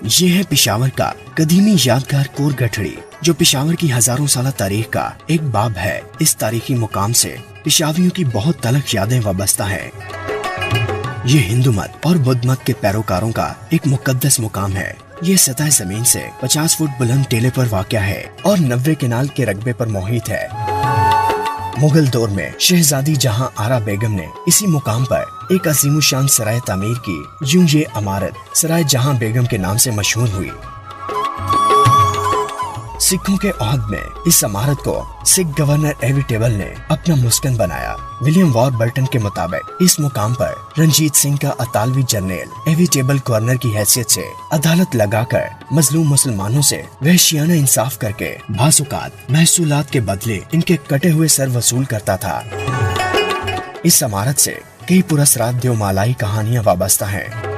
ये है पेशावर का कदीमी यादगार कोर गठड़ी, जो पेशावर की हजारों साल तारीख का एक बाब है। इस तारीखी मुकाम से पेशावरियों की बहुत तलख यादें वाबस्ता हैं। ये हिंदू मत और बुद्ध मत के पैरोकारों का एक मुकद्दस मुकाम है। ये सतह जमीन से 50 फुट बुलंद टेले पर वाक़या है और 90 केनाल के रकबे पर मोहित है। मुगल दौर में शहजादी जहां आरा बेगम ने इसी मुकाम पर एक अजीमुशान सराय तामीर की। यूं ये इमारत सराय जहां बेगम के नाम से मशहूर हुई। सिखों के ओहद में इस इमारत को सिख गवर्नर एविटेबल ने अपना मुस्कन बनाया। विलियम वॉरबर्टन के मुताबिक इस मुकाम पर रंजीत सिंह का अतालवी जर्नल एविटेबल गवर्नर की हैसियत से अदालत लगाकर मजलूम मुसलमानों से वहशियाना इंसाफ करके बाज़-औक़ात महसूलात के बदले इनके कटे हुए सर वसूल करता था। इस इमारत से कई पुरस्रात देवमालाई कहानियां वाबस्ता हैं।